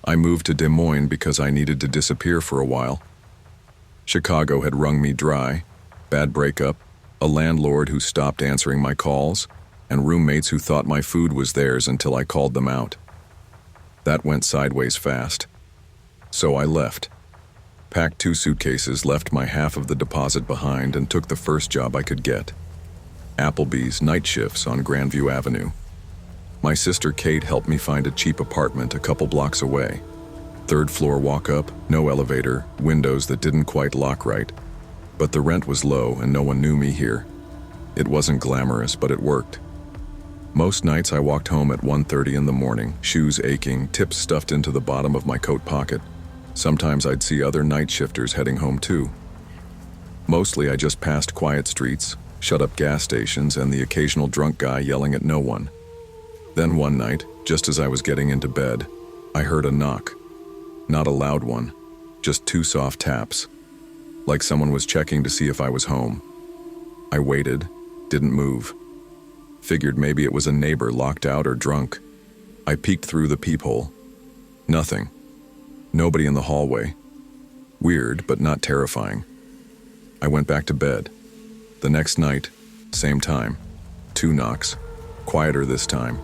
I moved to Des Moines because I needed to disappear for a while. Chicago had wrung me dry, bad breakup, a landlord who stopped answering my calls, and roommates who thought my food was theirs until I called them out. That went sideways fast. So I left. Packed 2 suitcases, left my half of the deposit behind, and took the first job I could get. Applebee's night shifts on Grandview Avenue. My sister Kate helped me find a cheap apartment a couple blocks away. 3rd floor walk up, no elevator, windows that didn't quite lock right. But the rent was low and no one knew me here. It wasn't glamorous, but it worked. Most nights I walked home at 1:30 in the morning, shoes aching, tips stuffed into the bottom of my coat pocket. Sometimes I'd see other night shifters heading home too. Mostly I just passed quiet streets, shut-up gas stations, and the occasional drunk guy yelling at no one. Then one night, just as I was getting into bed, I heard a knock. Not a loud one, just 2 soft taps, like someone was checking to see if I was home. I waited, didn't move. Figured maybe it was a neighbor locked out or drunk. I peeked through the peephole. Nothing. Nobody in the hallway. Weird, but not terrifying. I went back to bed. The next night, same time. 2 knocks. Quieter this time.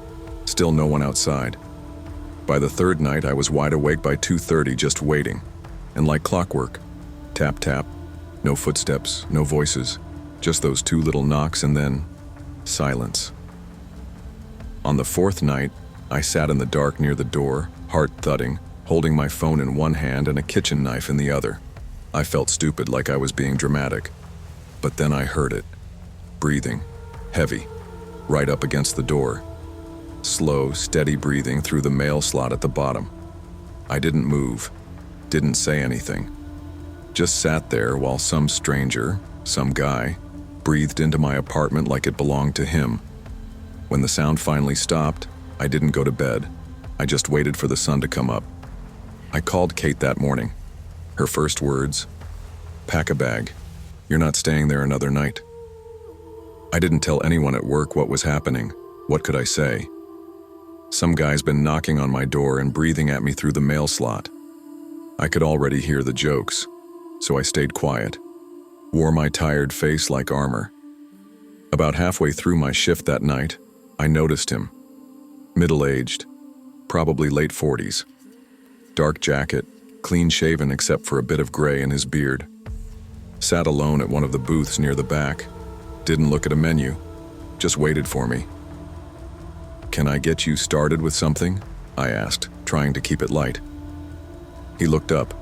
Still no one outside. By the 3rd night, I was wide awake by 2:30, just waiting. And like clockwork. Tap, tap. No footsteps, no voices. Just those 2 little knocks and then silence. On the 4th night, I sat in the dark near the door, heart thudding, holding my phone in one hand and a kitchen knife in the other. I felt stupid, like I was being dramatic. But then I heard it. Breathing. Heavy. Right up against the door. Slow, steady breathing through the mail slot at the bottom. I didn't move. Didn't say anything. Just sat there while some stranger, some guy, breathed into my apartment like it belonged to him. When the sound finally stopped, I didn't go to bed. I just waited for the sun to come up. I called Kate that morning. Her first words, "Pack a bag. You're not staying there another night." I didn't tell anyone at work what was happening. What could I say? Some guy's been knocking on my door and breathing at me through the mail slot. I could already hear the jokes, so I stayed quiet. Wore my tired face like armor. About halfway through my shift that night, I noticed him. Middle-aged, probably late 40s. Dark jacket, clean-shaven except for a bit of gray in his beard. Sat alone at one of the booths near the back. Didn't look at a menu, just waited for me. "Can I get you started with something?" I asked, trying to keep it light. He looked up,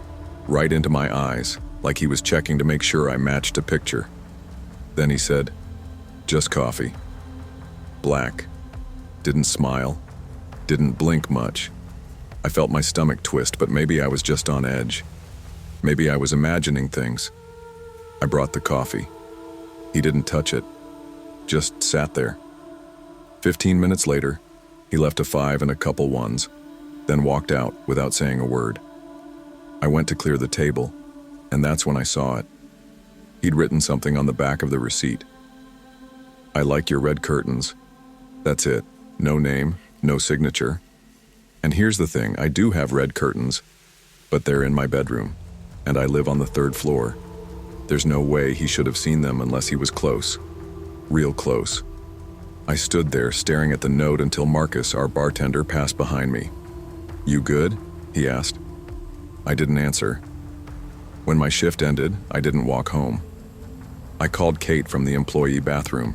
right into my eyes, like he was checking to make sure I matched a picture. Then he said, "Just coffee." Black. Didn't smile. Didn't blink much. I felt my stomach twist, but maybe I was just on edge. Maybe I was imagining things. I brought the coffee. He didn't touch it. Just sat there. 15 minutes later, he left a 5 and a couple 1s, then walked out without saying a word. I went to clear the table, and that's when I saw it. He'd written something on the back of the receipt. "I like your red curtains." That's it. No name, no signature. And here's the thing, I do have red curtains, but they're in my bedroom, and I live on the 3rd floor. There's no way he should have seen them unless he was close. Real close. I stood there staring at the note until Marcus, our bartender, passed behind me. "You good?" he asked. I didn't answer. When my shift ended, I didn't walk home. I called Kate from the employee bathroom.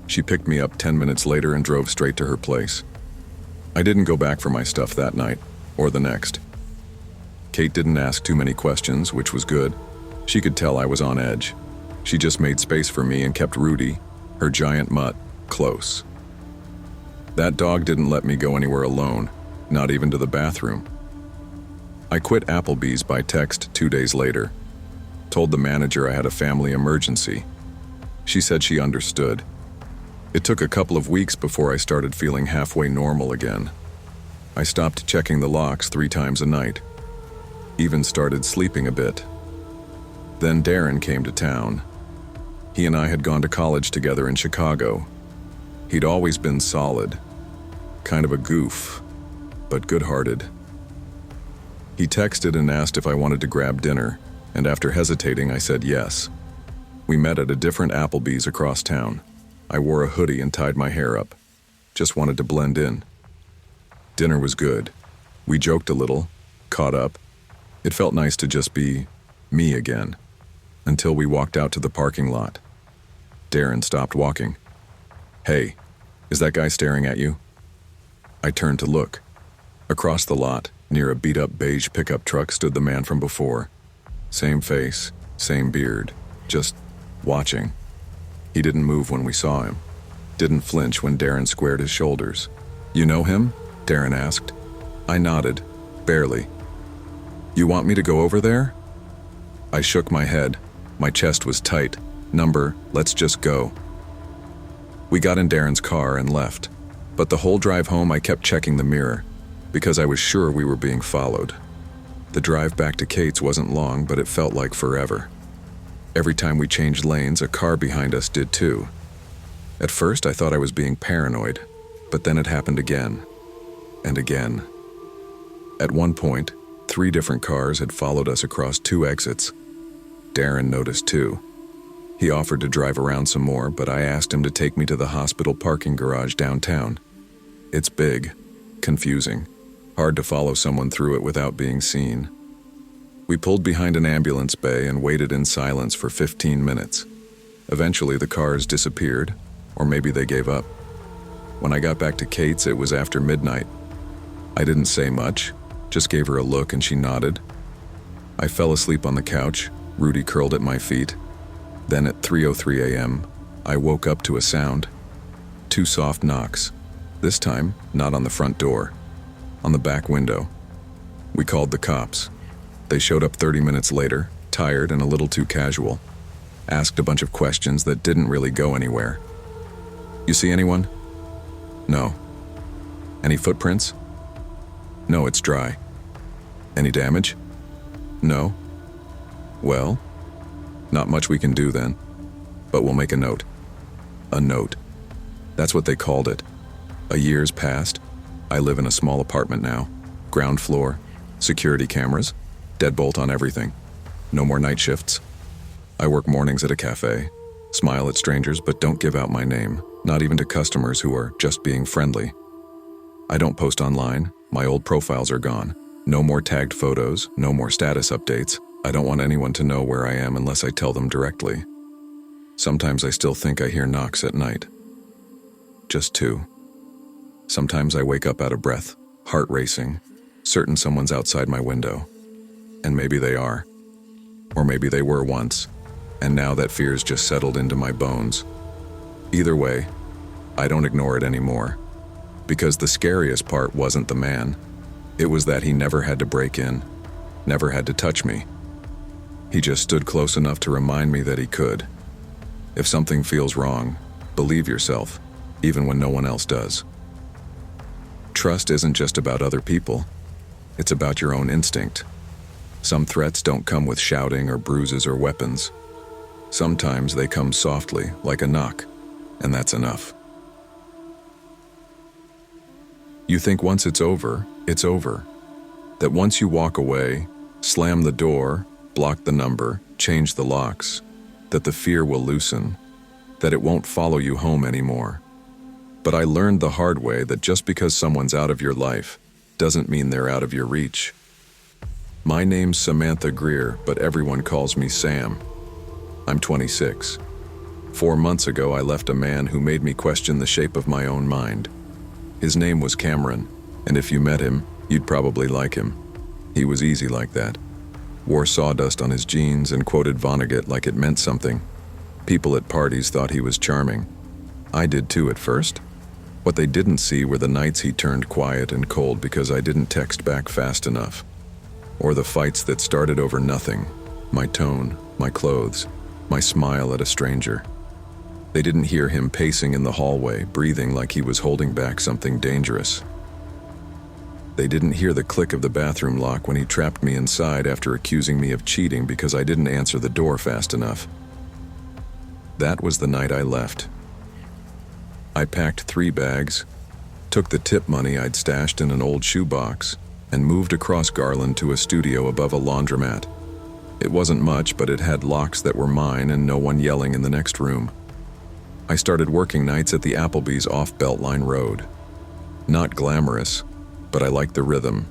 She picked me up 10 minutes later and drove straight to her place. I didn't go back for my stuff that night, or the next. Kate didn't ask too many questions, which was good. She could tell I was on edge. She just made space for me and kept Rudy, her giant mutt, close. That dog didn't let me go anywhere alone, not even to the bathroom. I quit Applebee's by text 2 days later. Told the manager I had a family emergency. She said she understood. It took a couple of weeks before I started feeling halfway normal again. I stopped checking the locks 3 times a night. Even started sleeping a bit. Then Darren came to town. He and I had gone to college together in Chicago. He'd always been solid. Kind of a goof, but good-hearted. He texted and asked if I wanted to grab dinner, and after hesitating, I said yes. We met at a different Applebee's across town. I wore a hoodie and tied my hair up. Just wanted to blend in. Dinner was good. We joked a little, caught up. It felt nice to just be me again, until we walked out to the parking lot. Darren stopped walking. "Hey, is that guy staring at you?" I turned to look. Across the lot, near a beat-up beige pickup truck, stood the man from before. Same face, same beard, just watching. He didn't move when we saw him. Didn't flinch when Darren squared his shoulders. "You know him?" Darren asked. I nodded, barely. "You want me to go over there?" I shook my head. My chest was tight. Let's just go. We got in Darren's car and left. But the whole drive home I kept checking the mirror, because I was sure we were being followed. The drive back to Kate's wasn't long, but it felt like forever. Every time we changed lanes, a car behind us did too. At first, I thought I was being paranoid, but then it happened again, and again. At one point, 3 different cars had followed us across 2 exits. Darren noticed too. He offered to drive around some more, but I asked him to take me to the hospital parking garage downtown. It's big, confusing, hard to follow someone through it without being seen. We pulled behind an ambulance bay and waited in silence for 15 minutes. Eventually the cars disappeared, or maybe they gave up. When I got back to Kate's, it was after midnight. I didn't say much, just gave her a look and she nodded. I fell asleep on the couch, Rudy curled at my feet. Then at 3:03 a.m., I woke up to a sound. 2 soft knocks. This time, not on the front door, on the back window. We called the cops. They showed up 30 minutes later, tired and a little too casual. Asked a bunch of questions that didn't really go anywhere. "You see anyone?" "No." "Any footprints?" "No, it's dry." "Any damage?" "No." "Well, not much we can do then, but we'll make a note." A note. That's what they called it. A year's passed. I live in a small apartment now. Ground floor, security cameras, deadbolt on everything. No more night shifts. I work mornings at a cafe. Smile at strangers, but don't give out my name, not even to customers who are just being friendly. I don't post online. My old profiles are gone. No more tagged photos, no more status updates. I don't want anyone to know where I am unless I tell them directly. Sometimes I still think I hear knocks at night. Just 2. Sometimes I wake up out of breath, heart racing, certain someone's outside my window. And maybe they are. Or maybe they were once, and now that fear's just settled into my bones. Either way, I don't ignore it anymore. Because the scariest part wasn't the man. It was that he never had to break in, never had to touch me. He just stood close enough to remind me that he could. If something feels wrong, believe yourself, even when no one else does. Trust isn't just about other people. It's about your own instinct. Some threats don't come with shouting or bruises or weapons. Sometimes they come softly, like a knock, and that's enough. You think once it's over, it's over. That once you walk away, slam the door, block the number, change the locks, that the fear will loosen, that it won't follow you home anymore. But I learned the hard way that just because someone's out of your life doesn't mean they're out of your reach. My name's Samantha Greer, but everyone calls me Sam. I'm 26. 4 months ago, I left a man who made me question the shape of my own mind. His name was Cameron, and if you met him, you'd probably like him. He was easy like that. Wore sawdust on his jeans and quoted Vonnegut like it meant something. People at parties thought he was charming. I did too at first. What they didn't see were the nights he turned quiet and cold because I didn't text back fast enough. Or the fights that started over nothing. My tone, my clothes, my smile at a stranger. They didn't hear him pacing in the hallway, breathing like he was holding back something dangerous. They didn't hear the click of the bathroom lock when he trapped me inside after accusing me of cheating because I didn't answer the door fast enough. That was the night I left. I packed 3 bags, took the tip money I'd stashed in an old shoebox, and moved across Garland to a studio above a laundromat. It wasn't much, but it had locks that were mine and no one yelling in the next room. I started working nights at the Applebees off Beltline Road. Not glamorous, but I liked the rhythm,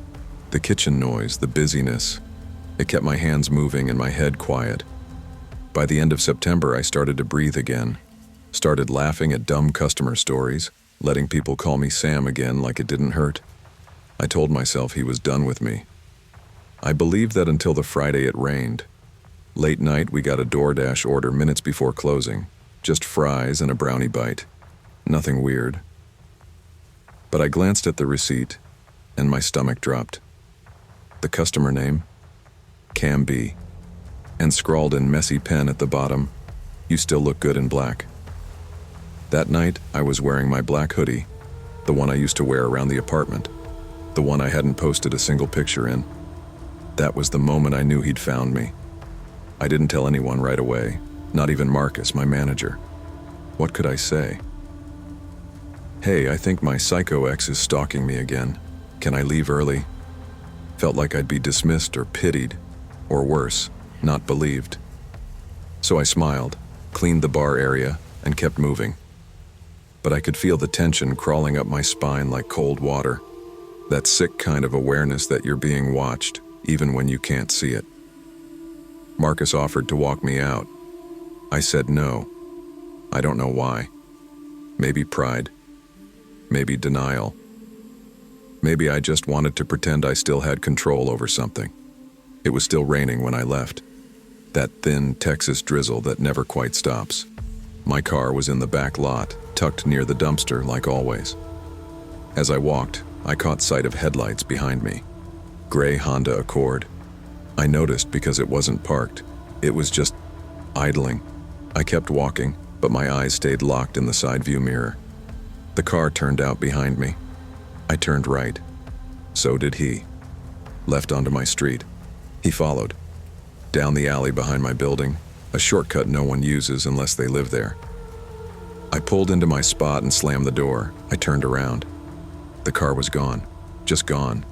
the kitchen noise, the busyness. It kept my hands moving and my head quiet. By the end of September, I started to breathe again. Started laughing at dumb customer stories, letting people call me Sam again like it didn't hurt. I told myself he was done with me. I believed that until the Friday it rained. Late night, we got a DoorDash order minutes before closing. Just fries and a brownie bite. Nothing weird. But I glanced at the receipt, and my stomach dropped. The customer name? Cam B. And scrawled in messy pen at the bottom, "You still look good in black." That night, I was wearing my black hoodie, the one I used to wear around the apartment, the one I hadn't posted a single picture in. That was the moment I knew he'd found me. I didn't tell anyone right away, not even Marcus, my manager. What could I say? "Hey, I think my psycho ex is stalking me again. Can I leave early?" Felt like I'd be dismissed or pitied, or worse, not believed. So I smiled, cleaned the bar area, and kept moving. But I could feel the tension crawling up my spine like cold water. That sick kind of awareness that you're being watched, even when you can't see it. Marcus offered to walk me out. I said no. I don't know why. Maybe pride. Maybe denial. Maybe I just wanted to pretend I still had control over something. It was still raining when I left. That thin Texas drizzle that never quite stops. My car was in the back lot, tucked near the dumpster like always. As I walked, I caught sight of headlights behind me. Gray Honda Accord. I noticed because it wasn't parked. It was just idling. I kept walking, but my eyes stayed locked in the side view mirror. The car turned out behind me. I turned right. So did he. Left onto my street. He followed. Down the alley behind my building, a shortcut no one uses unless they live there. I pulled into my spot and slammed the door. I turned around. The car was gone. Just gone.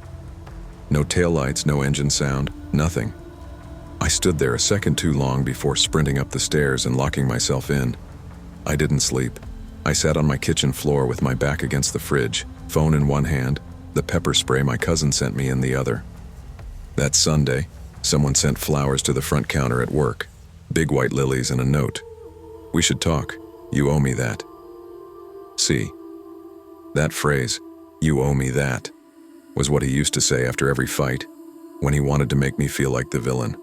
No taillights, no engine sound, nothing. I stood there a second too long before sprinting up the stairs and locking myself in. I didn't sleep. I sat on my kitchen floor with my back against the fridge, phone in one hand, the pepper spray my cousin sent me in the other. That Sunday, someone sent flowers to the front counter at work, big white lilies and a note. "We should talk. You owe me that." See, that phrase, "You owe me that," was what he used to say after every fight, when he wanted to make me feel like the villain.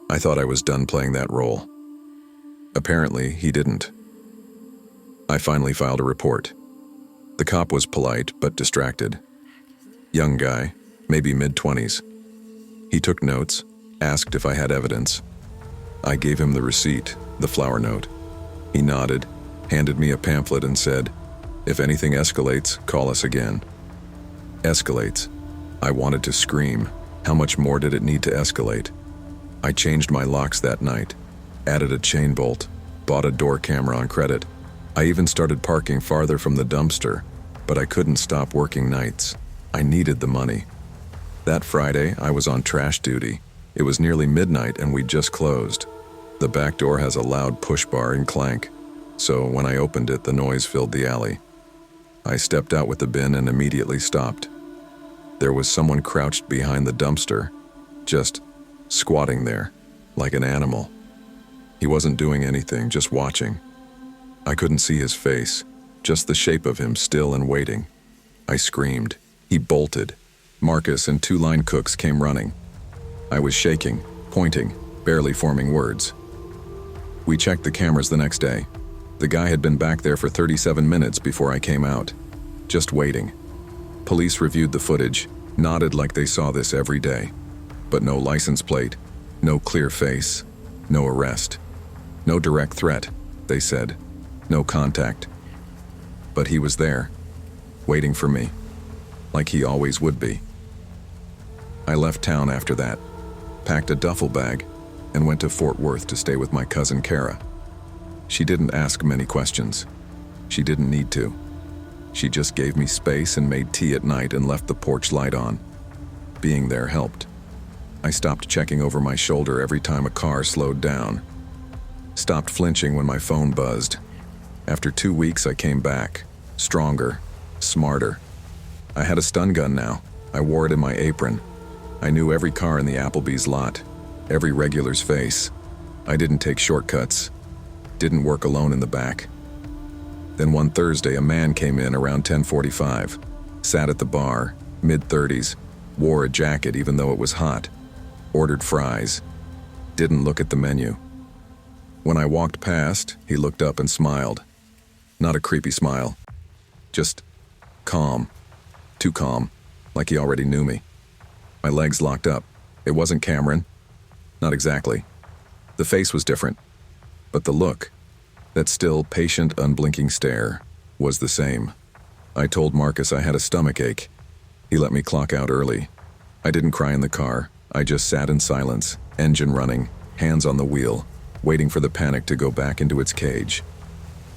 I thought I was done playing that role. Apparently, he didn't. I finally filed a report. The cop was polite but distracted. Young guy, maybe mid-20s. He took notes, asked if I had evidence. I gave him the receipt, the flower note. He nodded, handed me a pamphlet and said, "If anything escalates, call us again." Escalates. I wanted to scream. How much more did it need to escalate? I changed my locks that night, added a chain bolt, bought a door camera on credit. I even started parking farther from the dumpster, but I couldn't stop working nights. I needed the money. That Friday, I was on trash duty. It was nearly midnight and we'd just closed. The back door has a loud push bar and clank, so when I opened it, the noise filled the alley. I stepped out with the bin and immediately stopped. There was someone crouched behind the dumpster, just squatting there, like an animal. He wasn't doing anything, just watching. I couldn't see his face, just the shape of him still and waiting. I screamed. He bolted. Marcus and two line cooks came running. I was shaking, pointing, barely forming words. We checked the cameras the next day. The guy had been back there for 37 minutes before I came out, just waiting. Police reviewed the footage, nodded like they saw this every day. But no license plate, no clear face, no arrest. No direct threat, they said. No contact. But he was there, waiting for me, like he always would be. I left town after that, packed a duffel bag, and went to Fort Worth to stay with my cousin Kara. She didn't ask many questions. She didn't need to. She just gave me space and made tea at night and left the porch light on. Being there helped. I stopped checking over my shoulder every time a car slowed down. Stopped flinching when my phone buzzed. After 2 weeks, I came back. Stronger. Smarter. I had a stun gun now. I wore it in my apron. I knew every car in the Applebees lot. Every regular's face. I didn't take shortcuts. Didn't work alone in the back. Then one Thursday, a man came in around 10:45. Sat at the bar, mid-30s. Wore a jacket even though it was hot. Ordered fries. Didn't look at the menu. When I walked past, he looked up and smiled. Not a creepy smile. Just calm. Too calm. Like he already knew me. My legs locked up. It wasn't Cameron. Not exactly. The face was different. But the look, that still patient, unblinking stare, was the same. I told Marcus I had a stomach ache. He let me clock out early. I didn't cry in the car. I just sat in silence, engine running, hands on the wheel, waiting for the panic to go back into its cage.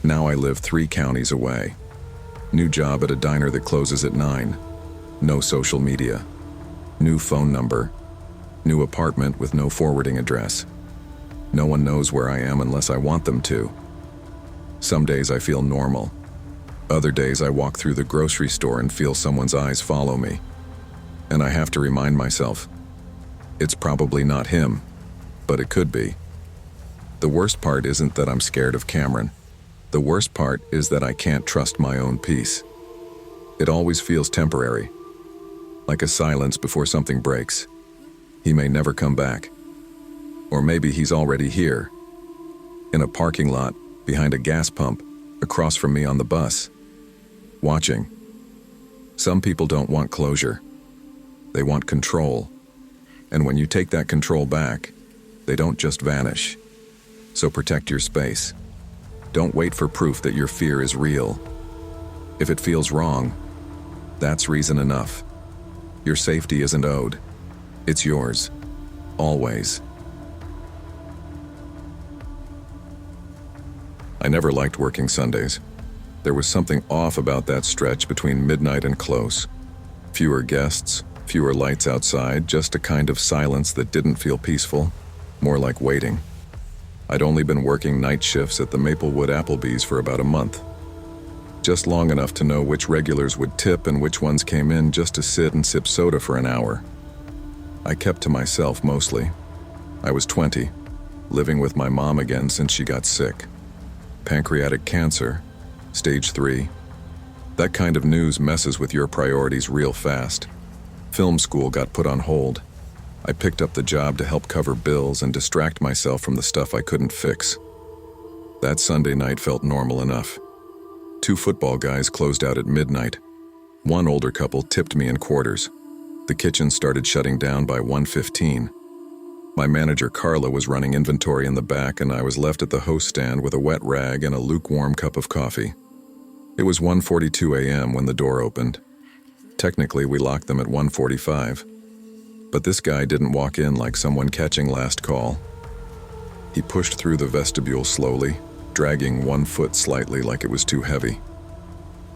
Now I live 3 counties away. New job at a diner that closes at 9. No social media. New phone number. New apartment with no forwarding address. No one knows where I am unless I want them to. Some days I feel normal. Other days I walk through the grocery store and feel someone's eyes follow me. And I have to remind myself, it's probably not him, but it could be. The worst part isn't that I'm scared of Cameron. The worst part is that I can't trust my own peace. It always feels temporary, like a silence before something breaks. He may never come back. Or maybe he's already here, in a parking lot, behind a gas pump, across from me on the bus, watching. Some people don't want closure. They want control. And when you take that control back, they don't just vanish. So protect your space. Don't wait for proof that your fear is real. If it feels wrong, that's reason enough. Your safety isn't owed. It's yours. Always. I never liked working Sundays. There was something off about that stretch between midnight and close. Fewer guests, fewer lights outside, just a kind of silence that didn't feel peaceful, more like waiting. I'd only been working night shifts at the Maplewood Applebees for about a month. Just long enough to know which regulars would tip and which ones came in just to sit and sip soda for an hour. I kept to myself mostly. I was 20, living with my mom again since she got sick. Pancreatic cancer, stage 3. That kind of news messes with your priorities real fast. Film school got put on hold. I picked up the job to help cover bills and distract myself from the stuff I couldn't fix. That Sunday night felt normal enough. 2 football guys closed out at midnight. One older couple tipped me in quarters. The kitchen started shutting down by 1:15. My manager Carla was running inventory in the back, and I was left at the host stand with a wet rag and a lukewarm cup of coffee. It was 1:42 a.m. when the door opened. Technically, we locked them at 1:45. But this guy didn't walk in like someone catching last call. He pushed through the vestibule slowly, dragging one foot slightly like it was too heavy.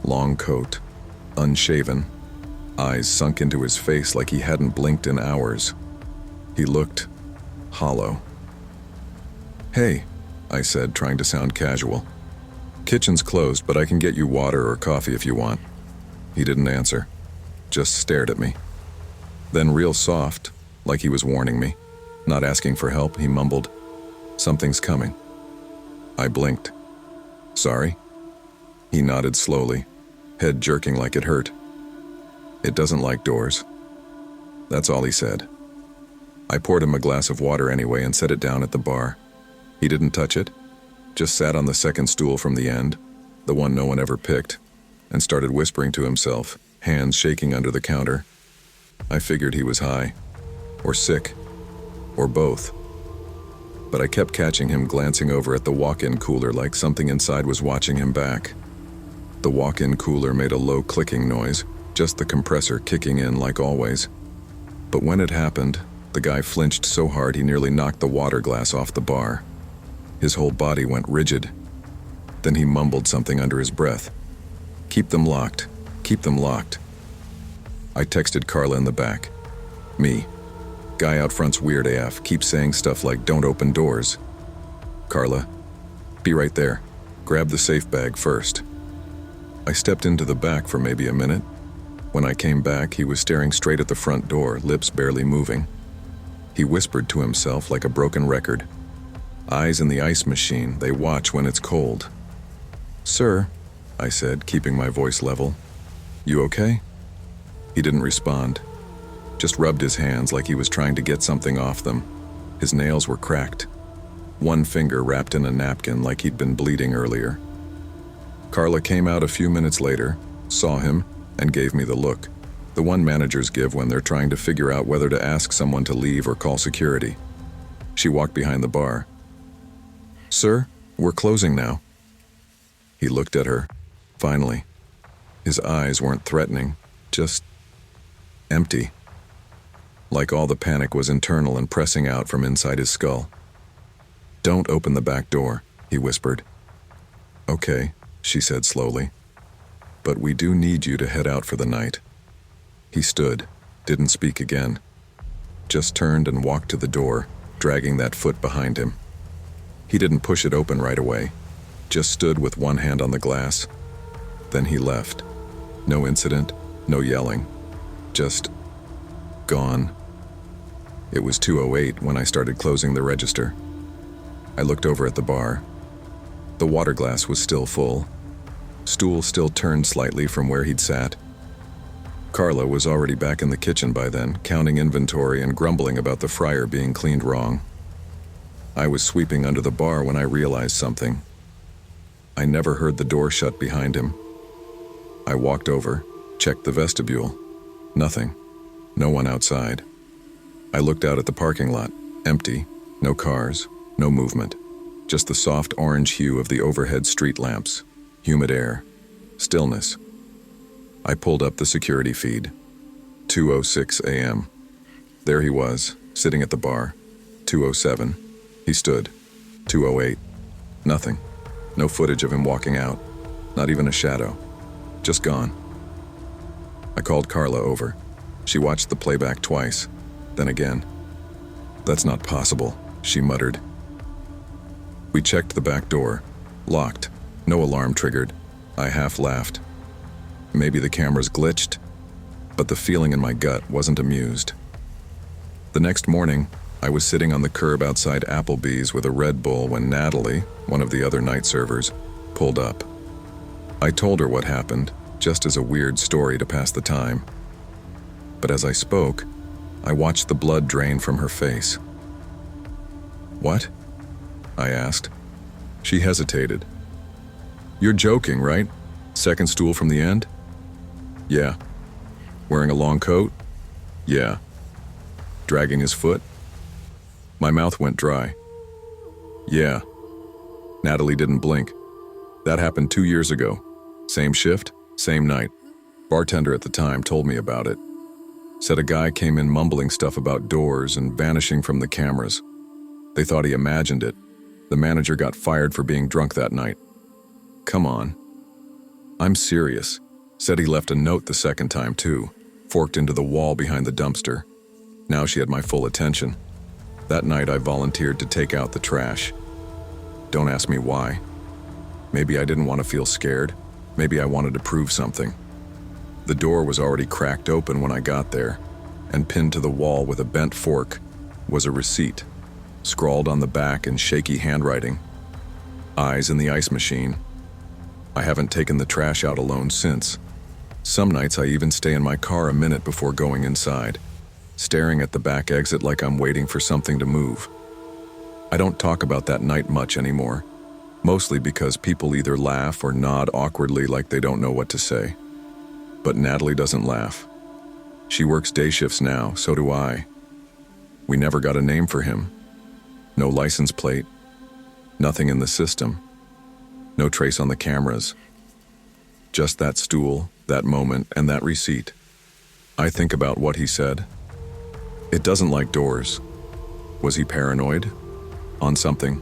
Long coat, unshaven, eyes sunk into his face like he hadn't blinked in hours. He looked hollow. "Hey," I said, trying to sound casual. "Kitchen's closed, but I can get you water or coffee if you want." He didn't answer, just stared at me. Then real soft, like he was warning me, not asking for help, he mumbled, "Something's coming." I blinked. "Sorry?" He nodded slowly, head jerking like it hurt. "It doesn't like doors." That's all he said. I poured him a glass of water anyway and set it down at the bar. He didn't touch it, just sat on the second stool from the end, the one no one ever picked, and started whispering to himself, hands shaking under the counter. I figured he was high, or sick, or both. But I kept catching him glancing over at the walk-in cooler like something inside was watching him back. The walk-in cooler made a low clicking noise, just the compressor kicking in like always. But when it happened, the guy flinched so hard he nearly knocked the water glass off the bar. His whole body went rigid. Then he mumbled something under his breath. "Keep them locked. Keep them locked." I texted Carla in the back. Me. Guy out front's weird AF, keeps saying stuff like, "Don't open doors." Carla, be right there. Grab the safe bag first. I stepped into the back for maybe a minute. When I came back, he was staring straight at the front door, lips barely moving. He whispered to himself like a broken record. Eyes in the ice machine, they watch when it's cold. "Sir," I said, keeping my voice level. "You okay?" He didn't respond. Just rubbed his hands like he was trying to get something off them. His nails were cracked. One finger wrapped in a napkin like he'd been bleeding earlier. Carla came out a few minutes later, saw him, and gave me the look. The one managers give when they're trying to figure out whether to ask someone to leave or call security. She walked behind the bar. "Sir, we're closing now." He looked at her, finally. His eyes weren't threatening, just empty. Like all the panic was internal and pressing out from inside his skull. "Don't open the back door," he whispered. "Okay," she said slowly. "But we do need you to head out for the night." He stood, didn't speak again. Just turned and walked to the door, dragging that foot behind him. He didn't push it open right away, just stood with one hand on the glass. Then he left. No incident, no yelling. Just gone. It was 2:08 when I started closing the register. I looked over at the bar. The water glass was still full. Stool still turned slightly from where he'd sat. Carla was already back in the kitchen by then, counting inventory and grumbling about the fryer being cleaned wrong. I was sweeping under the bar when I realized something. I never heard the door shut behind him. I walked over, checked the vestibule. Nothing. No one outside. I looked out at the parking lot, empty, no cars, no movement. Just the soft orange hue of the overhead street lamps, humid air, stillness. I pulled up the security feed. 2:06 a.m. There he was, sitting at the bar. 2:07. He stood. 2:08. Nothing. No footage of him walking out. Not even a shadow. Just gone. I called Carla over. She watched the playback twice, then again. "That's not possible," she muttered. We checked the back door. Locked. No alarm triggered. I half laughed. Maybe the cameras glitched, but the feeling in my gut wasn't amused. The next morning, I was sitting on the curb outside Applebees with a Red Bull when Natalie, one of the other night servers, pulled up. I told her what happened, just as a weird story to pass the time. But as I spoke, I watched the blood drain from her face. "What?" I asked. She hesitated. "You're joking, right? Second stool from the end?" "Yeah." "Wearing a long coat?" "Yeah." "Dragging his foot?" My mouth went dry. "Yeah." Natalie didn't blink. "That happened 2 years ago. Same shift, same night. Bartender at the time told me about it. Said a guy came in mumbling stuff about doors and vanishing from the cameras. They thought he imagined it. The manager got fired for being drunk that night." "Come on." "I'm serious." Said he left a note the second time too, forked into the wall behind the dumpster. Now she had my full attention. That night I volunteered to take out the trash. Don't ask me why. Maybe I didn't want to feel scared. Maybe I wanted to prove something. The door was already cracked open when I got there, and pinned to the wall with a bent fork was a receipt, scrawled on the back in shaky handwriting. "Eyes in the ice machine." I haven't taken the trash out alone since. Some nights I even stay in my car a minute before going inside, staring at the back exit like I'm waiting for something to move. I don't talk about that night much anymore, mostly because people either laugh or nod awkwardly like they don't know what to say. But Natalie doesn't laugh. She works day shifts now, so do I. We never got a name for him. No license plate. Nothing in the system. No trace on the cameras. Just that stool, that moment, and that receipt. I think about what he said. It doesn't like doors. Was he paranoid? On something?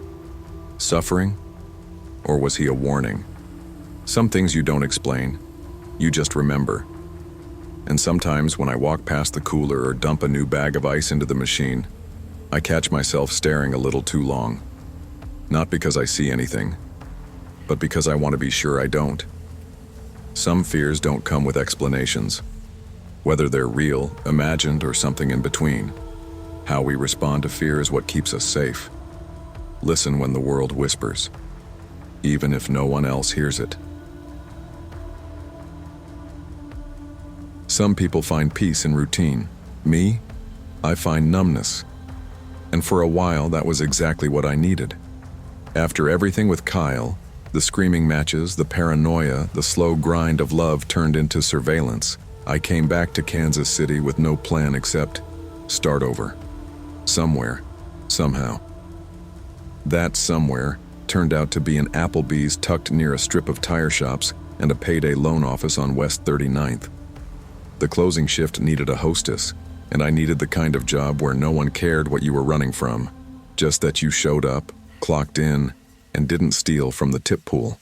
Suffering? Or was he a warning? Some things you don't explain. You just remember. And sometimes when I walk past the cooler or dump a new bag of ice into the machine, I catch myself staring a little too long. Not because I see anything, but because I want to be sure I don't. Some fears don't come with explanations, whether they're real, imagined, or something in between. How we respond to fear is what keeps us safe. Listen when the world whispers, even if no one else hears it. Some people find peace in routine. Me, I find numbness. And for a while, that was exactly what I needed. After everything with Kyle, the screaming matches, the paranoia, the slow grind of love turned into surveillance, I came back to Kansas City with no plan except start over. Somewhere. Somehow. That somewhere turned out to be an Applebee's tucked near a strip of tire shops and a payday loan office on West 39th. The closing shift needed a hostess, and I needed the kind of job where no one cared what you were running from, just that you showed up, clocked in, and didn't steal from the tip pool.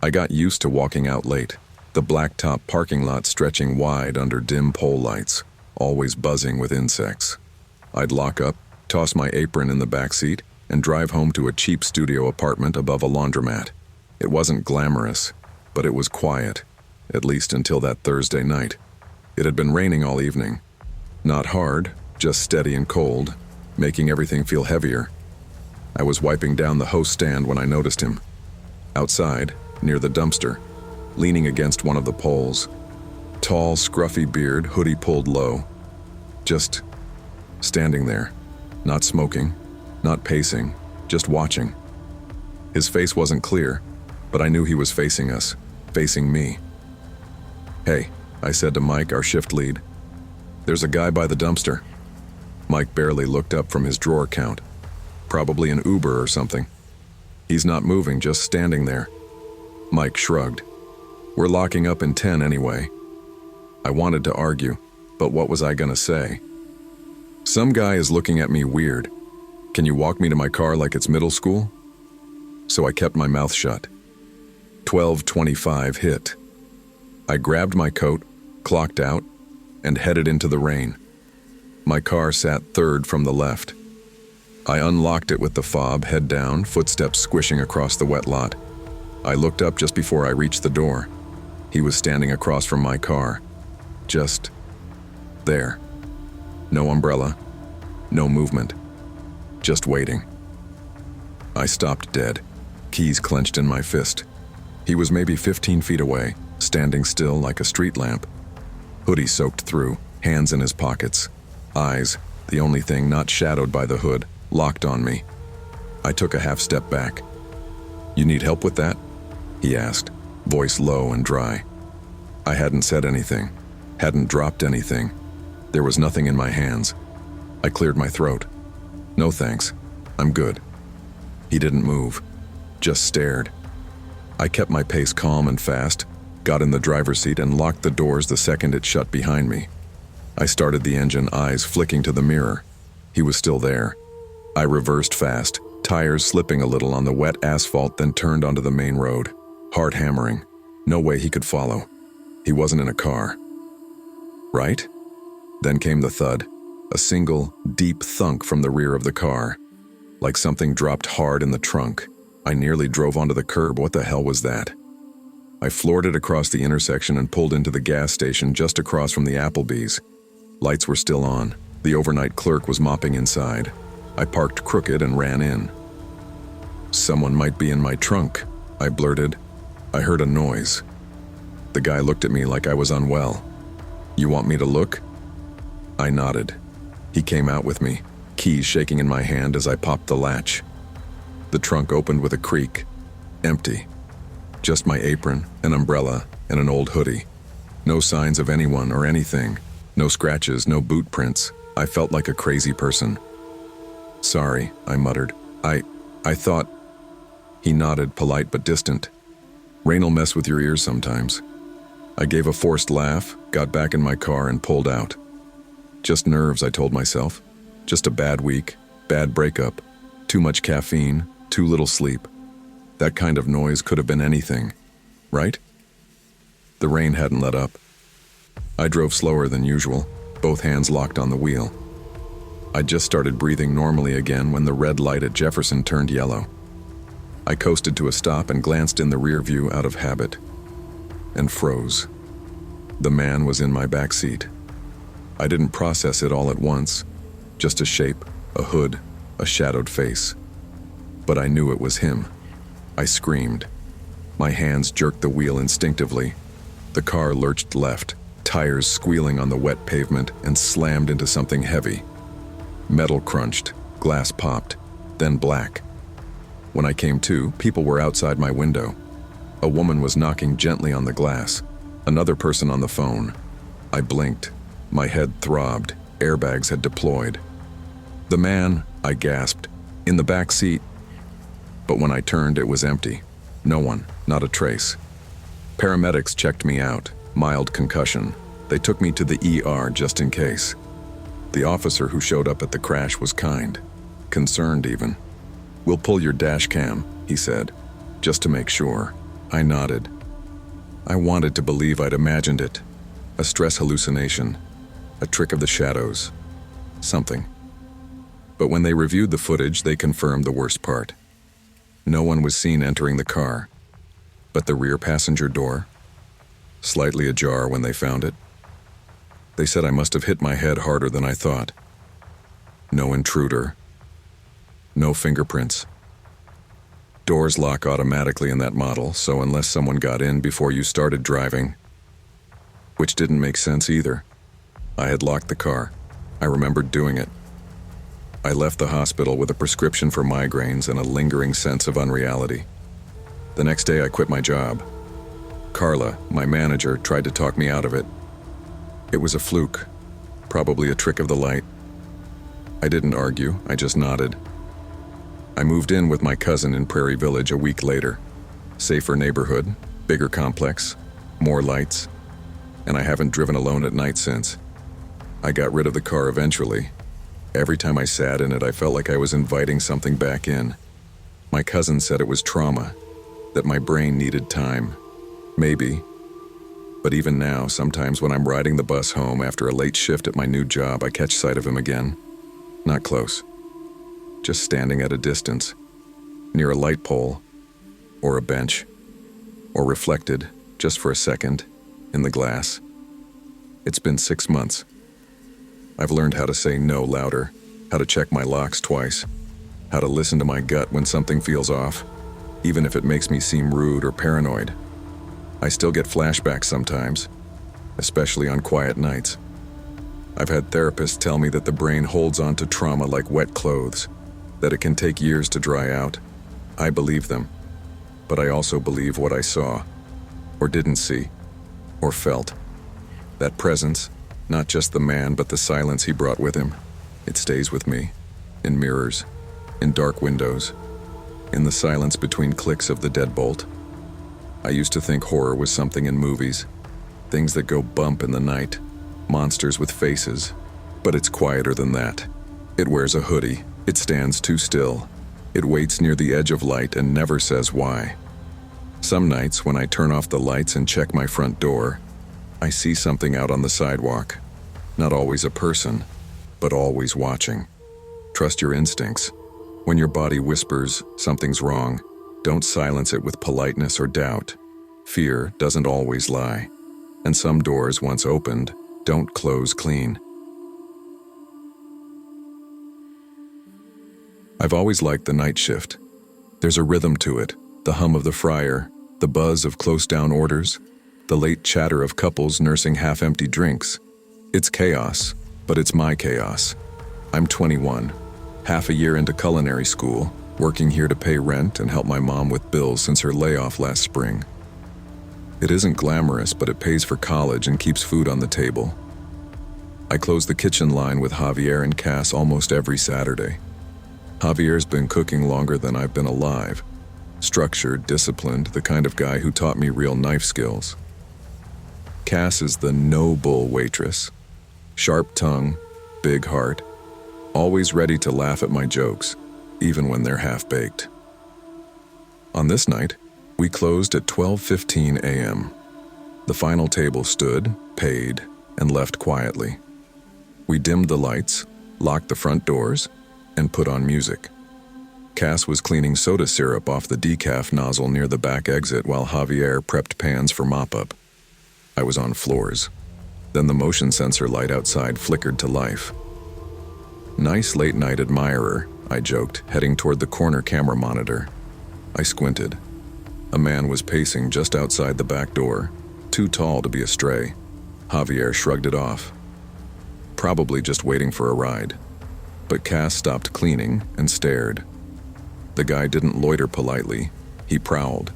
I got used to walking out late, the blacktop parking lot stretching wide under dim pole lights, always buzzing with insects. I'd lock up, toss my apron in the back seat, and drive home to a cheap studio apartment above a laundromat. It wasn't glamorous, but it was quiet, at least until that Thursday night. It had been raining all evening. Not hard, just steady and cold, making everything feel heavier. I was wiping down the host stand when I noticed him. Outside, near the dumpster, leaning against one of the poles. Tall, scruffy beard, hoodie pulled low. Just standing there, not smoking, not pacing, just watching. His face wasn't clear, but I knew he was facing us, facing me. "Hey," I said to Mike, our shift lead. "There's a guy by the dumpster." Mike barely looked up from his drawer count. Probably an Uber or something. "He's not moving, just standing there." Mike shrugged. "We're locking up in 10 anyway." I wanted to argue, but what was I gonna say? "Some guy is looking at me weird. Can you walk me to my car like it's middle school?" So I kept my mouth shut. 12:25 hit. I grabbed my coat, clocked out, and headed into the rain. My car sat third from the left. I unlocked it with the fob, head down, footsteps squishing across the wet lot. I looked up just before I reached the door. He was standing across from my car. Just there. No umbrella, no movement. Just waiting. I stopped dead, keys clenched in my fist. He was maybe 15 feet away, standing still like a street lamp. Hoodie soaked through, hands in his pockets. Eyes, the only thing not shadowed by the hood, locked on me. I took a half step back. "You need help with that?" he asked, voice low and dry. I hadn't said anything, hadn't dropped anything. There was nothing in my hands. I cleared my throat. "No thanks, I'm good." He didn't move, just stared. I kept my pace calm and fast, got in the driver's seat and locked the doors the second it shut behind me. I started the engine, eyes flicking to the mirror. He was still there. I reversed fast, tires slipping a little on the wet asphalt, then turned onto the main road. Heart hammering. No way he could follow. He wasn't in a car. Right? Then came the thud. A single, deep thunk from the rear of the car. Like something dropped hard in the trunk. I nearly drove onto the curb. What the hell was that? I floored it across the intersection and pulled into the gas station just across from the Applebees. Lights were still on. The overnight clerk was mopping inside. I parked crooked and ran in. "Someone might be in my trunk," I blurted. I heard a noise. The guy looked at me like I was unwell. "You want me to look?" I nodded. He came out with me, keys shaking in my hand as I popped the latch. The trunk opened with a creak. Empty. Just my apron, an umbrella, and an old hoodie. No signs of anyone or anything. No scratches, no boot prints. I felt like a crazy person. "Sorry," I muttered. I thought..." He nodded, polite but distant. "Rain'll mess with your ears sometimes." I gave a forced laugh, got back in my car and pulled out. Just nerves, I told myself. Just a bad week, bad breakup, too much caffeine, too little sleep. That kind of noise could have been anything, right? The rain hadn't let up. I drove slower than usual, both hands locked on the wheel. I'd just started breathing normally again when the red light at Jefferson turned yellow. I coasted to a stop and glanced in the rear view out of habit, and froze. The man was in my back seat. I didn't process it all at once, just a shape, a hood, a shadowed face. But I knew it was him. I screamed. My hands jerked the wheel instinctively. The car lurched left, tires squealing on the wet pavement, and slammed into something heavy. Metal crunched, glass popped, then black. When I came to, people were outside my window. A woman was knocking gently on the glass, another person on the phone. I blinked. My head throbbed. Airbags had deployed. The man, I gasped, in the back seat. But when I turned, it was empty. No one, not a trace. Paramedics checked me out. Mild concussion. They took me to the ER just in case. The officer who showed up at the crash was kind, concerned even. "We'll pull your dash cam," he said, just to make sure. I nodded. I wanted to believe I'd imagined it. A stress hallucination, a trick of the shadows, something. But when they reviewed the footage, they confirmed the worst part. No one was seen entering the car, but the rear passenger door, slightly ajar when they found it. They said I must have hit my head harder than I thought. No intruder. No fingerprints. Doors lock automatically in that model, so unless someone got in before you started driving, which didn't make sense either. I had locked the car. I remembered doing it. I left the hospital with a prescription for migraines and a lingering sense of unreality. The next day I quit my job. Carla, my manager, tried to talk me out of it. It was a fluke, probably a trick of the light. I didn't argue, I just nodded. I moved in with my cousin in Prairie Village a week later. Safer neighborhood, bigger complex, more lights, and I haven't driven alone at night since. I got rid of the car eventually. Every time I sat in it, I felt like I was inviting something back in. My cousin said it was trauma, that my brain needed time. Maybe. But even now, sometimes when I'm riding the bus home after a late shift at my new job, I catch sight of him again. Not close. Just standing at a distance, near a light pole, or a bench, or reflected, just for a second, in the glass. It's been 6 months. I've learned how to say no louder, how to check my locks twice, how to listen to my gut when something feels off, even if it makes me seem rude or paranoid. I still get flashbacks sometimes, especially on quiet nights. I've had therapists tell me that the brain holds on to trauma like wet clothes, that it can take years to dry out. I believe them, but I also believe what I saw, or didn't see, or felt. That presence, not just the man, but the silence he brought with him, it stays with me, in mirrors, in dark windows, in the silence between clicks of the deadbolt. I used to think horror was something in movies, things that go bump in the night, monsters with faces, but it's quieter than that. It wears a hoodie, it stands too still, it waits near the edge of light and never says why. Some nights when I turn off the lights and check my front door, I see something out on the sidewalk. Not always a person, but always watching. Trust your instincts. When your body whispers something's wrong, don't silence it with politeness or doubt. Fear doesn't always lie, and some doors once opened don't close clean. I've always liked the night shift. There's a rhythm to it, the hum of the fryer, the buzz of close-down orders, the late chatter of couples nursing half-empty drinks. It's chaos, but it's my chaos. I'm 21, half a year into culinary school, working here to pay rent and help my mom with bills since her layoff last spring. It isn't glamorous, but it pays for college and keeps food on the table. I close the kitchen line with Javier and Cass almost every Saturday. Javier's been cooking longer than I've been alive. Structured, disciplined, the kind of guy who taught me real knife skills. Cass is the no-bull waitress. Sharp tongue, big heart, always ready to laugh at my jokes, even when they're half-baked. On this night, we closed at 12:15 a.m. The final table stood, paid, and left quietly. We dimmed the lights, locked the front doors, and put on music. Cass was cleaning soda syrup off the decaf nozzle near the back exit while Javier prepped pans for mop-up. I was on floors. Then the motion sensor light outside flickered to life. "Nice late-night admirer," I joked, heading toward the corner camera monitor. I squinted. A man was pacing just outside the back door, too tall to be a stray. Javier shrugged it off. Probably just waiting for a ride. But Cass stopped cleaning and stared. The guy didn't loiter politely. He prowled.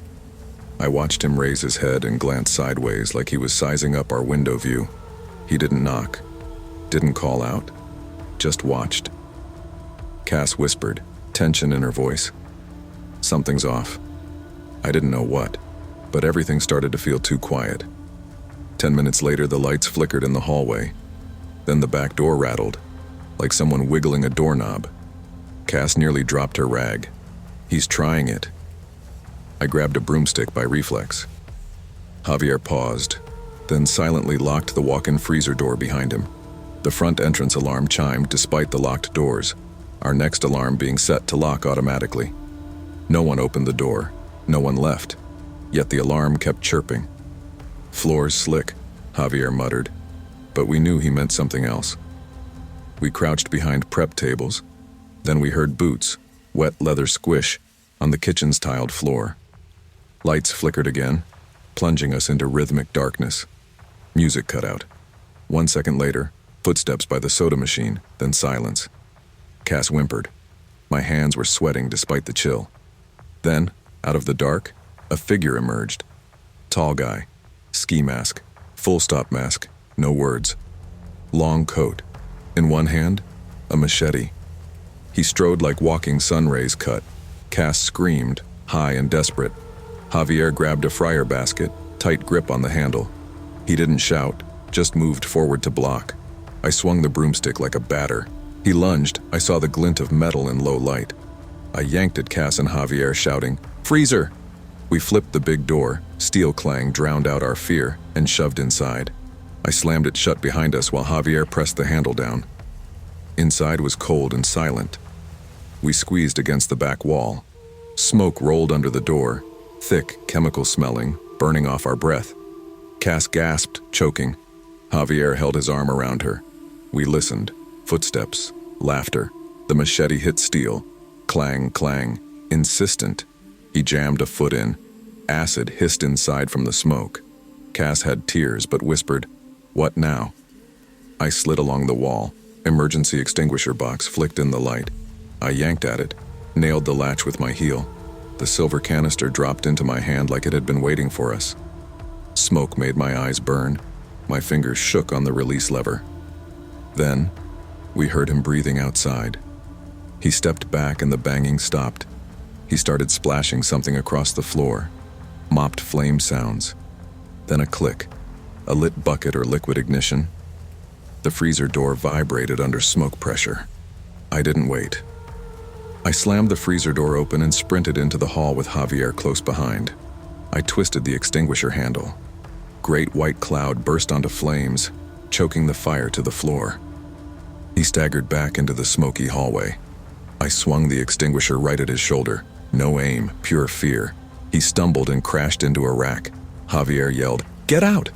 I watched him raise his head and glance sideways like he was sizing up our window view. He didn't knock. Didn't call out. Just watched. Cass whispered, tension in her voice. Something's off. I didn't know what, but everything started to feel too quiet. 10 minutes later, the lights flickered in the hallway. Then the back door rattled, like someone wiggling a doorknob. Cass nearly dropped her rag. "He's trying it." I grabbed a broomstick by reflex. Javier paused, then silently locked the walk-in freezer door behind him. The front entrance alarm chimed despite the locked doors, our next alarm being set to lock automatically. No one opened the door, no one left, yet the alarm kept chirping. "Floor's slick," Javier muttered, but we knew he meant something else. We crouched behind prep tables. Then we heard boots, wet leather squish, on the kitchen's tiled floor. Lights flickered again, plunging us into rhythmic darkness. Music cut out. 1 second later, footsteps by the soda machine, then silence. Cass whimpered. My hands were sweating despite the chill. Then, out of the dark, a figure emerged. Tall guy, ski mask, full-stop mask, no words. Long coat. In one hand, a machete. He strode like walking sun rays cut. Cass screamed, high and desperate. Javier grabbed a fryer basket, tight grip on the handle. He didn't shout, just moved forward to block. I swung the broomstick like a batter. He lunged. I saw the glint of metal in low light. I yanked at Cass and Javier, shouting, "Freezer!" We flipped the big door, steel clang drowned out our fear, and shoved inside. I slammed it shut behind us while Javier pressed the handle down. Inside was cold and silent. We squeezed against the back wall. Smoke rolled under the door, thick, chemical-smelling, burning off our breath. Cass gasped, choking. Javier held his arm around her. We listened. Footsteps, laughter. The machete hit steel. Clang, clang. Insistent. He jammed a foot in. Acid hissed inside from the smoke. Cass had tears but whispered, "What now?" I slid along the wall. Emergency extinguisher box flicked in the light. I yanked at it, nailed the latch with my heel. The silver canister dropped into my hand like it had been waiting for us. Smoke made my eyes burn. My fingers shook on the release lever. Then, we heard him breathing outside. He stepped back and the banging stopped. He started splashing something across the floor. Mopped flame sounds. Then a click. A lit bucket or liquid ignition. The freezer door vibrated under smoke pressure. I didn't wait. I slammed the freezer door open and sprinted into the hall with Javier close behind. I twisted the extinguisher handle. Great white cloud burst onto flames, choking the fire to the floor. He staggered back into the smoky hallway. I swung the extinguisher right at his shoulder. No aim, pure fear. He stumbled and crashed into a rack. Javier yelled, "Get out!"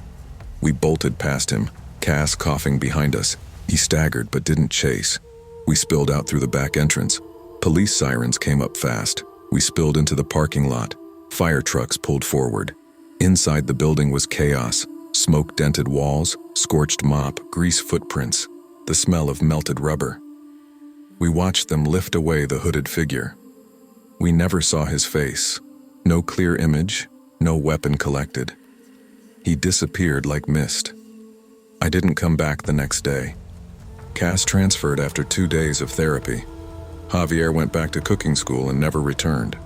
We bolted past him, Cass coughing behind us. He staggered but didn't chase. We spilled out through the back entrance. Police sirens came up fast. We spilled into the parking lot. Fire trucks pulled forward. Inside the building was chaos. Smoke-dented walls, scorched mop, grease footprints, the smell of melted rubber. We watched them lift away the hooded figure. We never saw his face. No clear image, no weapon collected. He disappeared like mist. I didn't come back the next day. Cass transferred after 2 days of therapy. Javier went back to cooking school and never returned.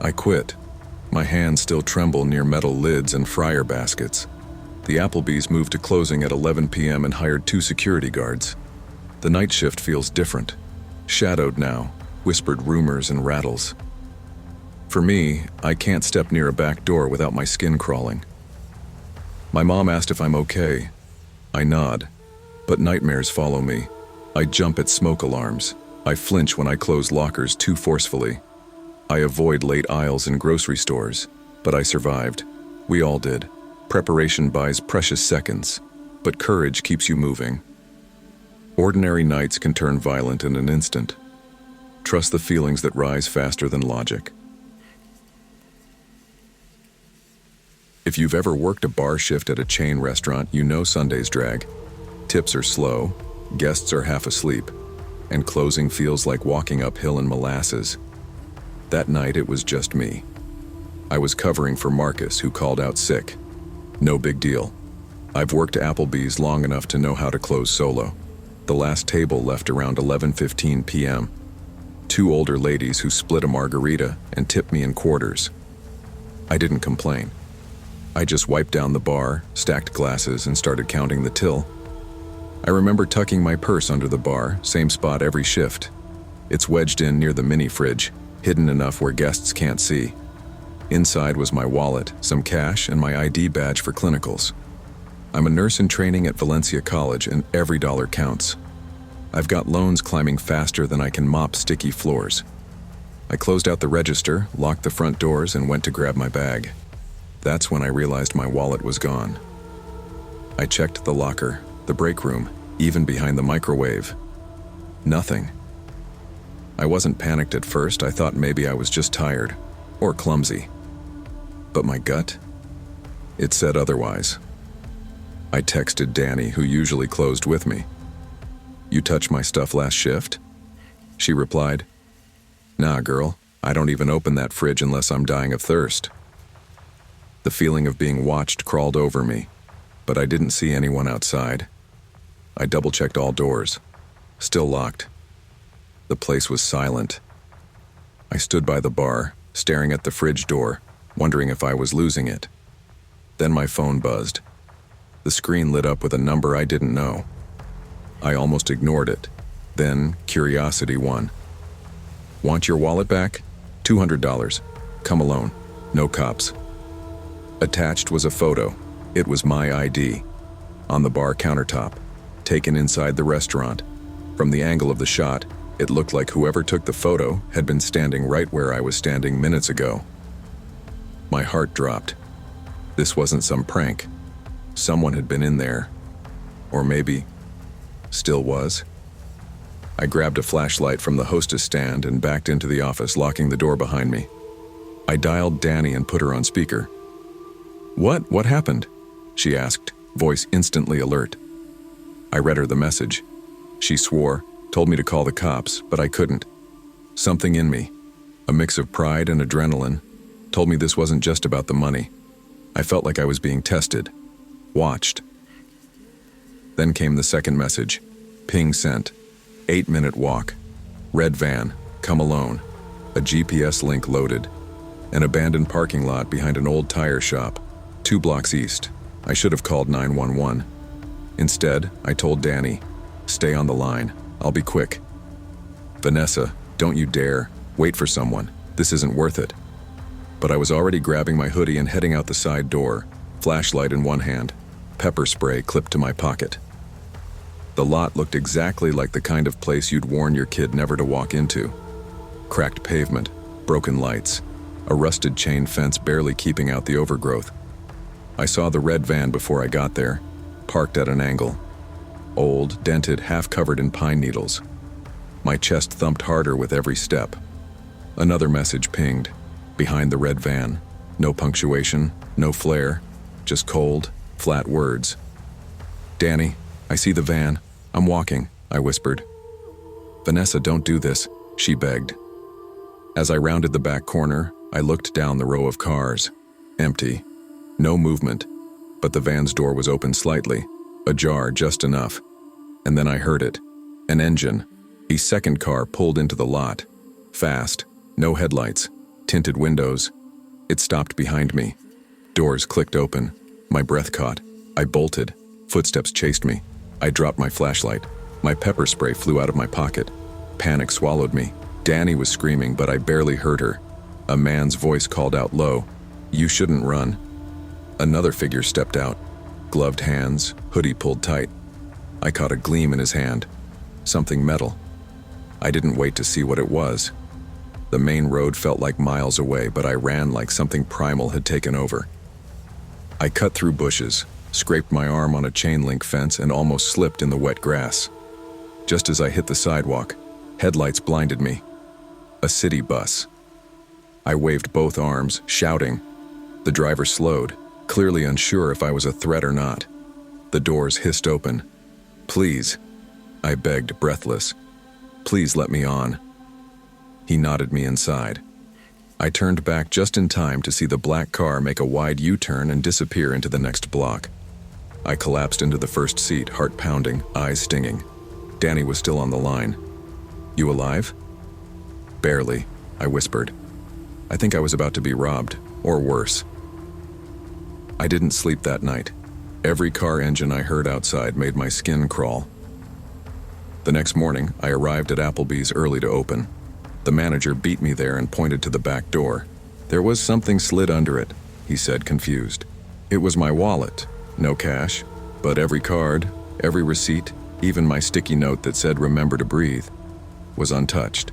I quit. My hands still tremble near metal lids and fryer baskets. The Applebees moved to closing at 11 p.m. and hired 2 security guards. The night shift feels different. Shadowed now, whispered rumors and rattles. For me, I can't step near a back door without my skin crawling. My mom asked if I'm okay. I nod, but nightmares follow me. I jump at smoke alarms. I flinch when I close lockers too forcefully. I avoid late aisles in grocery stores, but I survived. We all did. Preparation buys precious seconds, but courage keeps you moving. Ordinary nights can turn violent in an instant. Trust the feelings that rise faster than logic. If you've ever worked a bar shift at a chain restaurant, you know Sundays drag. Tips are slow, guests are half asleep, and closing feels like walking uphill in molasses. That night it was just me. I was covering for Marcus, who called out sick. No big deal. I've worked Applebees long enough to know how to close solo. The last table left around 11:15 p.m. Two older ladies who split a margarita and tipped me in quarters. I didn't complain. I just wiped down the bar, stacked glasses, and started counting the till. I remember tucking my purse under the bar, same spot every shift. It's wedged in near the mini fridge, hidden enough where guests can't see. Inside was my wallet, some cash, and my ID badge for clinicals. I'm a nurse in training at Valencia College, and every dollar counts. I've got loans climbing faster than I can mop sticky floors. I closed out the register, locked the front doors, and went to grab my bag. That's when I realized my wallet was gone. I checked the locker, the break room, even behind the microwave. Nothing. I wasn't panicked at first. I thought maybe I was just tired, or clumsy. But my gut? It said otherwise. I texted Danny, who usually closed with me. "You touched my stuff last shift?" She replied, "Nah, girl, I don't even open that fridge unless I'm dying of thirst." The feeling of being watched crawled over me, but I didn't see anyone outside. I double-checked all doors. Still locked. The place was silent. I stood by the bar, staring at the fridge door, wondering if I was losing it. Then my phone buzzed. The screen lit up with a number I didn't know. I almost ignored it. Then curiosity won. "Want your wallet back? $200. Come alone. No cops." Attached was a photo. It was my ID. On the bar countertop, taken inside the restaurant. From the angle of the shot, it looked like whoever took the photo had been standing right where I was standing minutes ago. My heart dropped. This wasn't some prank. Someone had been in there. Or maybe still was. I grabbed a flashlight from the hostess stand and backed into the office, locking the door behind me. I dialed Danny and put her on speaker. What happened?" she asked, voice instantly alert. I read her the message. She swore, told me to call the cops, but I couldn't. Something in me, a mix of pride and adrenaline, told me this wasn't just about the money. I felt like I was being tested, watched. Then came the second message. Ping sent. 8-minute walk. Red van. Come alone. A GPS link loaded. An abandoned parking lot behind an old tire shop. 2 blocks east. I should have called 911. Instead, I told Danny, "Stay on the line. I'll be quick." "Vanessa, don't you dare. Wait for someone. This isn't worth it." But I was already grabbing my hoodie and heading out the side door, flashlight in one hand, pepper spray clipped to my pocket. The lot looked exactly like the kind of place you'd warn your kid never to walk into. Cracked pavement, broken lights, a rusted chain fence barely keeping out the overgrowth. I saw the red van before I got there, parked at an angle. Old, dented, half covered in pine needles. My chest thumped harder with every step. Another message pinged. Behind the red van. No punctuation, no flair, just cold, flat words. "Danny, I see the van. I'm walking," I whispered. "Vanessa, don't do this," she begged. As I rounded the back corner, I looked down the row of cars. Empty. No movement, but the van's door was open slightly, ajar just enough. And then I heard it. An engine. A second car pulled into the lot. Fast. No headlights. Tinted windows. It stopped behind me. Doors clicked open. My breath caught. I bolted. Footsteps chased me. I dropped my flashlight. My pepper spray flew out of my pocket. Panic swallowed me. Danny was screaming, but I barely heard her. A man's voice called out low, "You shouldn't run." Another figure stepped out. Gloved hands, hoodie pulled tight. I caught a gleam in his hand. Something metal. I didn't wait to see what it was. The main road felt like miles away, but I ran like something primal had taken over. I cut through bushes, scraped my arm on a chain link fence, and almost slipped in the wet grass. Just as I hit the sidewalk, headlights blinded me. A city bus. I waved both arms, shouting. The driver slowed, clearly unsure if I was a threat or not. The doors hissed open. "Please," I begged, breathless. "Please let me on." He nodded me inside. I turned back just in time to see the black car make a wide U-turn and disappear into the next block. I collapsed into the first seat, heart pounding, eyes stinging. Danny was still on the line. "You alive?" "Barely," I whispered. I think I was about to be robbed, or worse. I didn't sleep that night. Every car engine I heard outside made my skin crawl. The next morning, I arrived at Applebee's early to open. The manager beat me there and pointed to the back door. There was something slid under it, he said, confused. It was my wallet. No cash, but every card, every receipt, even my sticky note that said "Remember to breathe," was untouched.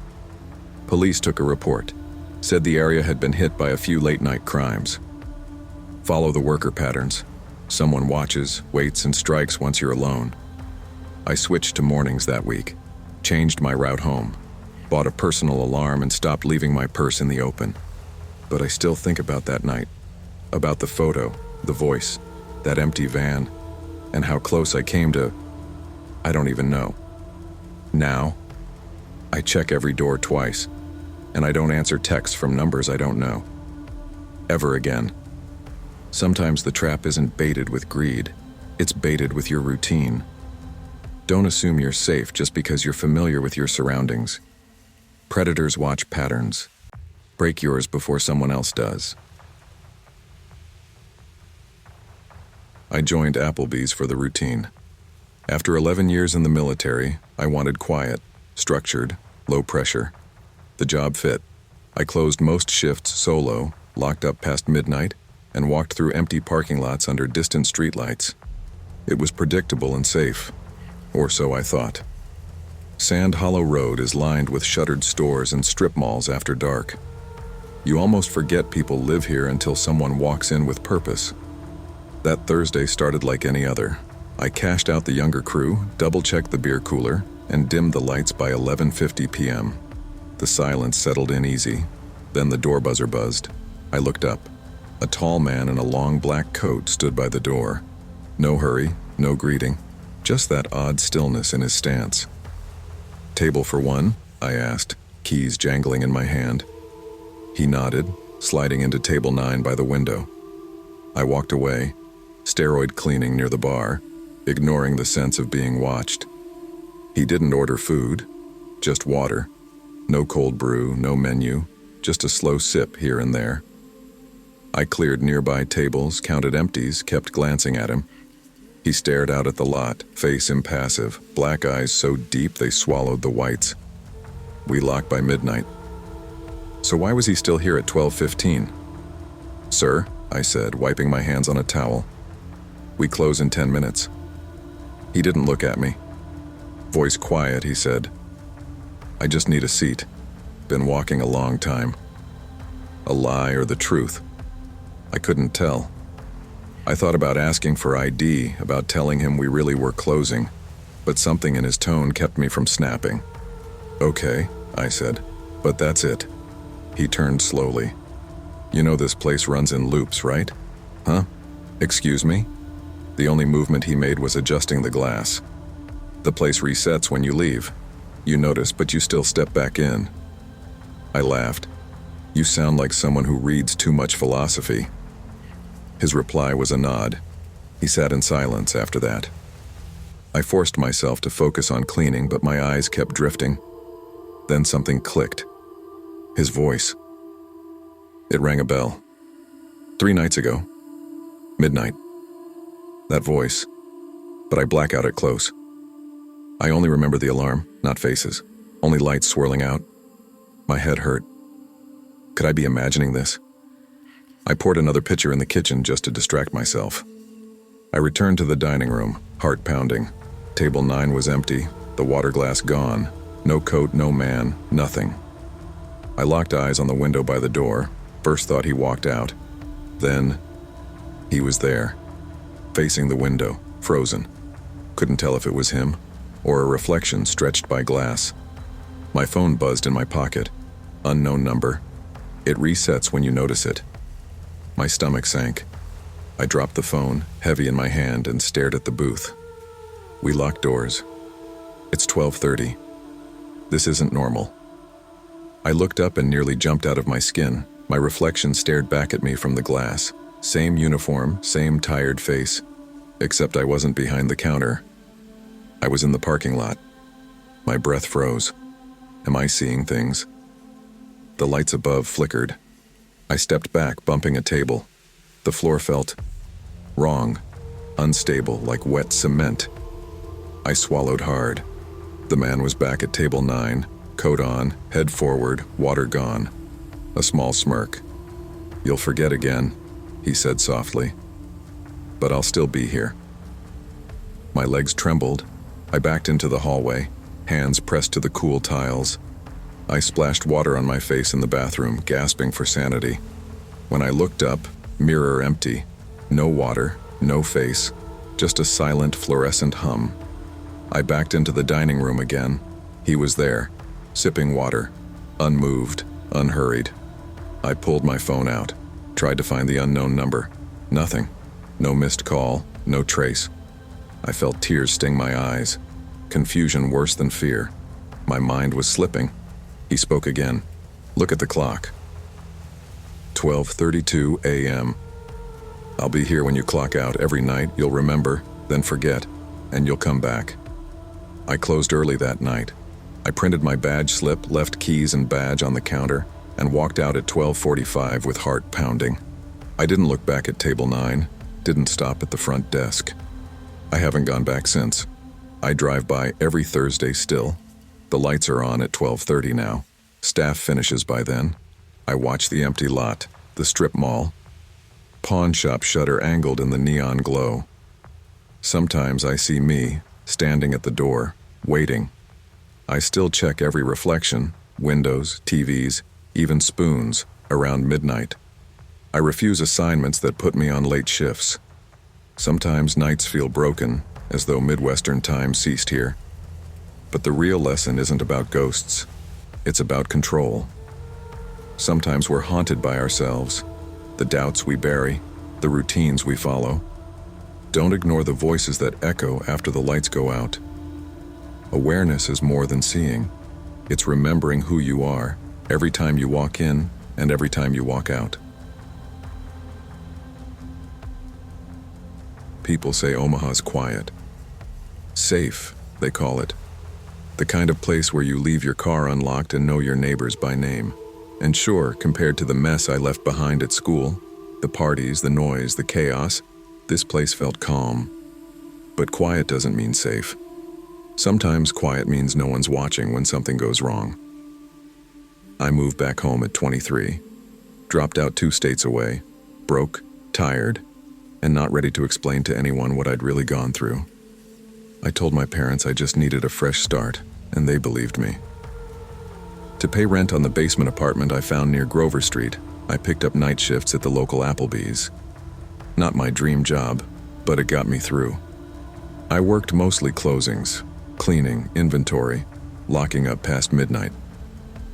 Police took a report, said the area had been hit by a few late-night crimes. Follow the worker patterns. Someone watches, waits, and strikes once you're alone. I switched to mornings that week, changed my route home, bought a personal alarm, and stopped leaving my purse in the open. But I still think about that night, about the photo, the voice, that empty van, and how close I came to, I don't even know. Now, I check every door twice, and I don't answer texts from numbers I don't know. Ever again. Sometimes the trap isn't baited with greed, it's baited with your routine. Don't assume you're safe just because you're familiar with your surroundings. Predators watch patterns. Break yours before someone else does. I joined Applebee's for the routine. After 11 years in the military, I wanted quiet, structured, low pressure. The job fit. I closed most shifts solo, locked up past midnight, and walked through empty parking lots under distant streetlights. It was predictable and safe, or so I thought. Sand Hollow Road is lined with shuttered stores and strip malls after dark. You almost forget people live here until someone walks in with purpose. That Thursday started like any other. I cashed out the younger crew, double-checked the beer cooler, and dimmed the lights by 11:50 p.m. The silence settled in easy. Then the door buzzer buzzed. I looked up. A tall man in a long black coat stood by the door. No hurry, no greeting, just that odd stillness in his stance. "Table for one?" I asked, keys jangling in my hand. He nodded, sliding into table 9 by the window. I walked away, steroid cleaning near the bar, ignoring the sense of being watched. He didn't order food, just water. No cold brew, no menu, just a slow sip here and there. I cleared nearby tables, counted empties, kept glancing at him. He stared out at the lot, face impassive, black eyes so deep they swallowed the whites. We locked by midnight. So why was he still here at 12:15? "Sir," I said, wiping my hands on a towel. "We close in 10 minutes. He didn't look at me. Voice quiet, he said, "I just need a seat. Been walking a long time." A lie or the truth? I couldn't tell. I thought about asking for ID, about telling him we really were closing, but something in his tone kept me from snapping. "Okay," I said, "but that's it." He turned slowly. "You know this place runs in loops, right?" "Huh? Excuse me?" The only movement he made was adjusting the glass. "The place resets when you leave. You notice, but you still step back in." I laughed. "You sound like someone who reads too much philosophy." His reply was a nod. He sat in silence after that. I forced myself to focus on cleaning, but my eyes kept drifting. Then something clicked. His voice. It rang a bell. 3 nights ago. Midnight. That voice. But I black out it close. I only remember the alarm, not faces. Only lights swirling out. My head hurt. Could I be imagining this? I poured another pitcher in the kitchen just to distract myself. I returned to the dining room, heart pounding. Table 9 was empty, the water glass gone. No coat, no man, nothing. I locked eyes on the window by the door. First thought he walked out. Then, he was there, facing the window, frozen. Couldn't tell if it was him, or a reflection stretched by glass. My phone buzzed in my pocket. Unknown number. It resets when you notice it. My stomach sank. I dropped the phone, heavy in my hand, and stared at the booth. We locked doors. It's 12:30. This isn't normal. I looked up and nearly jumped out of my skin. My reflection stared back at me from the glass. Same uniform, same tired face, except I wasn't behind the counter. I was in the parking lot. My breath froze. Am I seeing things? The lights above flickered. I stepped back, bumping a table. The floor felt wrong, unstable, like wet cement. I swallowed hard. The man was back at table 9, coat on, head forward, water gone. A small smirk. "You'll forget again," he said softly. "But I'll still be here." My legs trembled. I backed into the hallway, hands pressed to the cool tiles. I splashed water on my face in the bathroom, gasping for sanity. When I looked up, mirror empty. No water, no face, just a silent fluorescent hum. I backed into the dining room again. He was there, sipping water, unmoved, unhurried. I pulled my phone out, tried to find the unknown number. Nothing. No missed call, no trace. I felt tears sting my eyes. Confusion worse than fear. My mind was slipping. He spoke again. "Look at the clock." 12:32 a.m. "I'll be here when you clock out every night. You'll remember, then forget, and you'll come back." I closed early that night. I printed my badge slip, left keys and badge on the counter, and walked out at 12:45 with heart pounding. I didn't look back at table 9, didn't stop at the front desk. I haven't gone back since. I drive by every Thursday still. The lights are on at 12:30 now. Staff finishes by then. I watch the empty lot, the strip mall. Pawn shop shutter angled in the neon glow. Sometimes I see me, standing at the door, waiting. I still check every reflection, windows, TVs, even spoons, around midnight. I refuse assignments that put me on late shifts. Sometimes nights feel broken, as though Midwestern time ceased here. But the real lesson isn't about ghosts. It's about control. Sometimes we're haunted by ourselves, the doubts we bury, the routines we follow. Don't ignore the voices that echo after the lights go out. Awareness is more than seeing. It's remembering who you are every time you walk in and every time you walk out. People say Omaha's quiet. Safe, they call it. The kind of place where you leave your car unlocked and know your neighbors by name. And sure, compared to the mess I left behind at school, the parties, the noise, the chaos, this place felt calm. But quiet doesn't mean safe. Sometimes quiet means no one's watching when something goes wrong. I moved back home at 23, dropped out 2 states away, broke, tired, and not ready to explain to anyone what I'd really gone through. I told my parents I just needed a fresh start, and they believed me. To pay rent on the basement apartment I found near Grover Street, I picked up night shifts at the local Applebees. Not my dream job, but it got me through. I worked mostly closings, cleaning, inventory, locking up past midnight.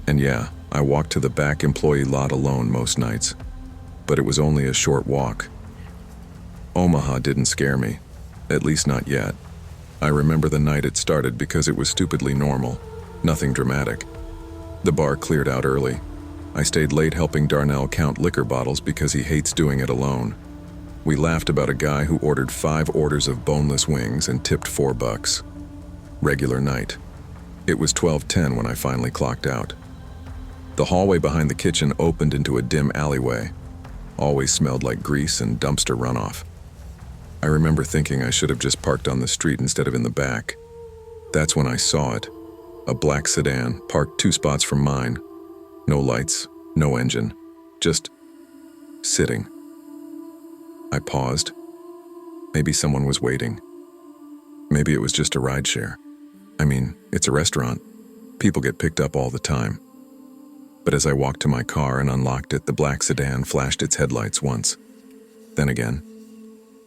And yeah, I walked to the back employee lot alone most nights, but it was only a short walk. Omaha didn't scare me, at least not yet. I remember the night it started because it was stupidly normal, nothing dramatic. The bar cleared out early. I stayed late helping Darnell count liquor bottles because he hates doing it alone. We laughed about a guy who ordered 5 orders of boneless wings and tipped $4. Regular night. It was 12:10 when I finally clocked out. The hallway behind the kitchen opened into a dim alleyway. Always smelled like grease and dumpster runoff. I remember thinking I should have just parked on the street instead of in the back. That's when I saw it. A black sedan, parked 2 spots from mine. No lights, no engine, just sitting. I paused, Maybe someone was waiting. Maybe it was just a rideshare. I mean, it's a restaurant. People get picked up all the time. But as I walked to my car and unlocked it, the black sedan flashed its headlights once. Then again.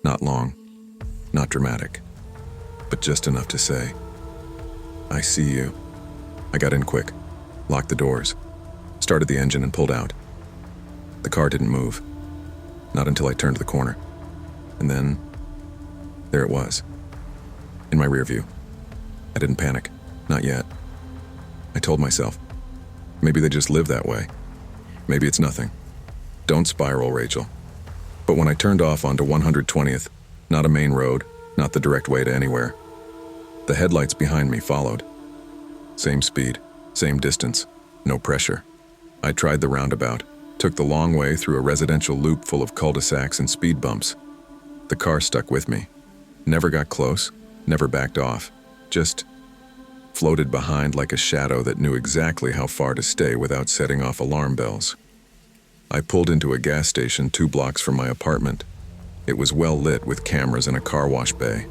Not long. Not dramatic. But just enough to say, "I see you." I got in quick, locked the doors, started the engine and pulled out. The car didn't move. Not until I turned the corner. And then, there it was. In my rear view. I didn't panic. Not yet. I told myself, maybe they just live that way. Maybe it's nothing. Don't spiral, Rachel. But when I turned off onto 120th, not a main road, not the direct way to anywhere, the headlights behind me followed. Same speed, same distance, no pressure. I tried the roundabout, took the long way through a residential loop full of cul-de-sacs and speed bumps. The car stuck with me. Never got close, never backed off, just floated behind like a shadow that knew exactly how far to stay without setting off alarm bells. I pulled into a gas station 2 blocks from my apartment. It was well lit with cameras and a car wash bay.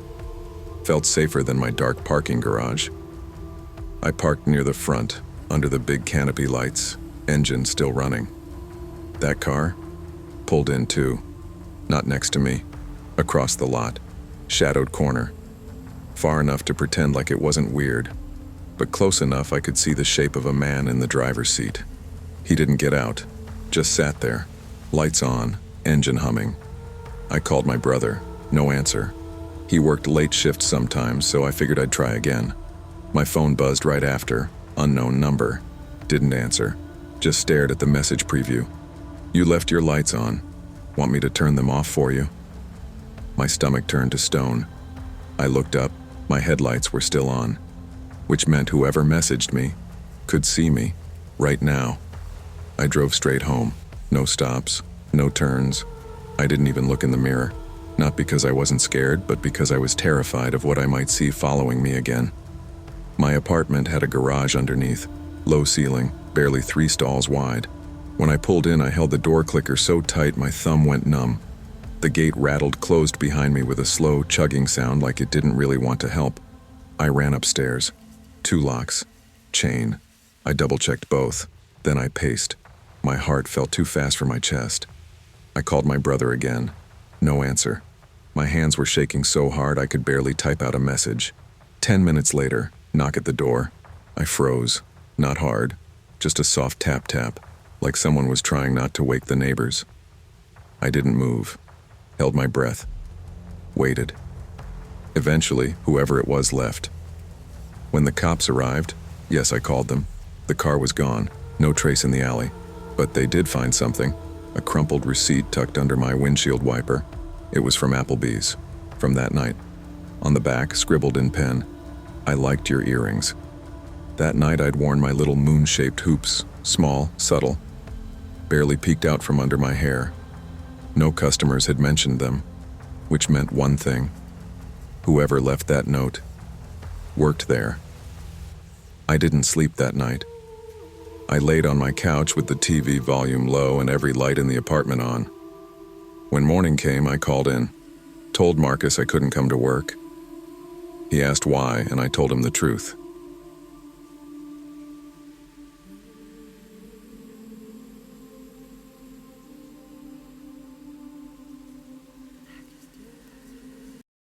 Felt safer than my dark parking garage. I parked near the front, under the big canopy lights, engine still running. That car pulled in too, not next to me, across the lot, shadowed corner. Far enough to pretend like it wasn't weird, but close enough I could see the shape of a man in the driver's seat. He didn't get out, just sat there, lights on, engine humming. I called my brother, no answer. He worked late shifts sometimes, so I figured I'd try again. My phone buzzed right after, unknown number. Didn't answer, just stared at the message preview. "You left your lights on. Want me to turn them off for you?" My stomach turned to stone. I looked up, my headlights were still on, which meant whoever messaged me could see me, right now. I drove straight home, no stops, no turns. I didn't even look in the mirror, not because I wasn't scared, but because I was terrified of what I might see following me again. My apartment had a garage underneath, low ceiling, barely 3 stalls wide. When I pulled in, I held the door clicker so tight my thumb went numb. The gate rattled closed behind me with a slow, chugging sound like it didn't really want to help. I ran upstairs. 2 locks. Chain. I double-checked both. Then I paced. My heart felt too fast for my chest. I called my brother again. No answer. My hands were shaking so hard I could barely type out a message. 10 minutes later, knock at the door. I froze. Not hard. Just a soft tap-tap, like someone was trying not to wake the neighbors. I didn't move. Held my breath. Waited. Eventually, whoever it was left. When the cops arrived, yes, I called them, the car was gone, no trace in the alley. But they did find something, a crumpled receipt tucked under my windshield wiper. It was from Applebees, from that night. On the back, scribbled in pen, "I liked your earrings." That night I'd worn my little moon-shaped hoops, small, subtle, barely peeked out from under my hair. No customers had mentioned them, which meant one thing. Whoever left that note worked there. I didn't sleep that night. I laid on my couch with the TV volume low and every light in the apartment on. When morning came, I called in, told Marcus I couldn't come to work. He asked why, and I told him the truth.